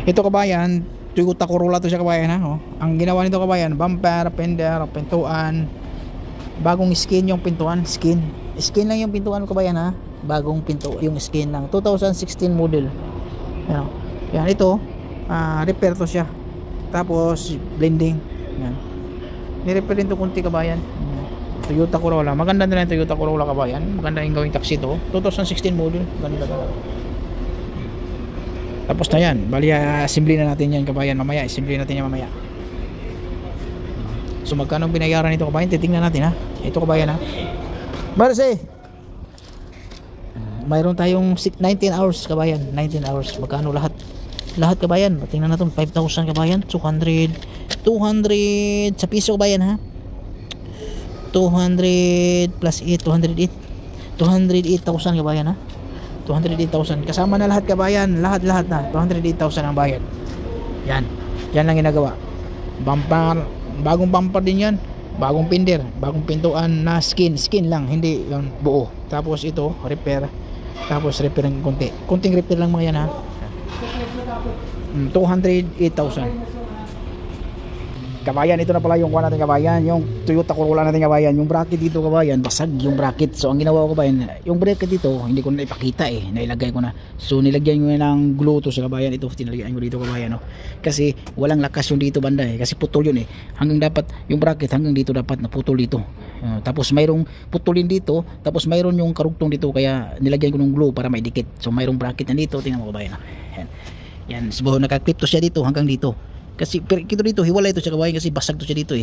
Ito kabayan, Toyota Corolla to siya kabayan ha. Oh. Ang ginawa nito kabayan, bumper, fender, pintuan, bagong skin yung pintuan, skin lang yung pintuan kabayan ha. Bagong pinto yung skin lang, 2016 model. Yan, yan ito, repair to siya. Tapos blending. Yan. Ni-repair din to kunti kabayan. Toyota Corolla, maganda din yung Toyota Corolla kabayan. Maganda yung gawing taxi to, 2016 model, ganda talaga. Tapos na yan, bali assembly na natin yan kabayan mamaya, assembly natin yan mamaya. So magkano binayaran nito kabayan, titingnan natin ha. Ito kabayan ha, Marse, mayroon tayong 19 hours kabayan, 19 hours, magkano lahat kabayan, tingnan natin, 5,000 kabayan, 200 sa piso kabayan ha, 200 plus 8, 208,000 kabayan ha, 208,000 kasama na lahat kabayan, lahat na 208,000 ang bayad. Yan lang ginagawa. Bumper, bagong bumper din yan, bagong fender, bagong pintuan na skin lang, hindi yon buo. Tapos ito repair, tapos repair ng kunting repair lang mga yan ha. 208,000 kabayan. Ito na pala yung kuha natin kabayan, yung Toyota Corolla natin kabayan. Yung bracket dito kabayan, basag yung bracket. So ang ginawa ko kabayan, yung bracket dito hindi ko na ipakita nailagay ko na. So nilagyan ko ng glue to sa kabayan. Ito tinalagyan ko dito kabayan kasi walang lakas yung dito banda kasi putol yun hanggang dapat yung bracket hanggang dito dapat naputol dito. Tapos mayroong putulin dito, tapos mayroon yung karugtong dito, kaya nilagyan ko ng glue para maidikit. So mayroong bracket na dito, tingnan mo kabayan. Yan, so naka-clip to siya dito hanggang dito. Kasi kito dito hiwalay ito siya kabayan kasi basag to siya dito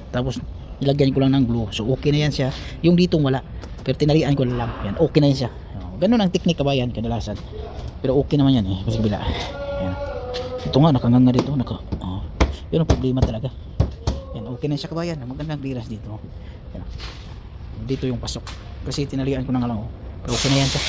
tapos nilagyan ko lang ng glue, so okay na yan siya. Yung dito wala, pero tinalian ko lang yan, okay na yan siya. Ganun ang technique kabayan kadalasan, pero okay naman yan kasi bila yan. Ito nga nakanganga dito yun ang problema talaga yan. Okay na siya kabayan, magandang clearance dito yan. Dito yung pasok kasi tinalian ko na nga lang pero okay na yan siya.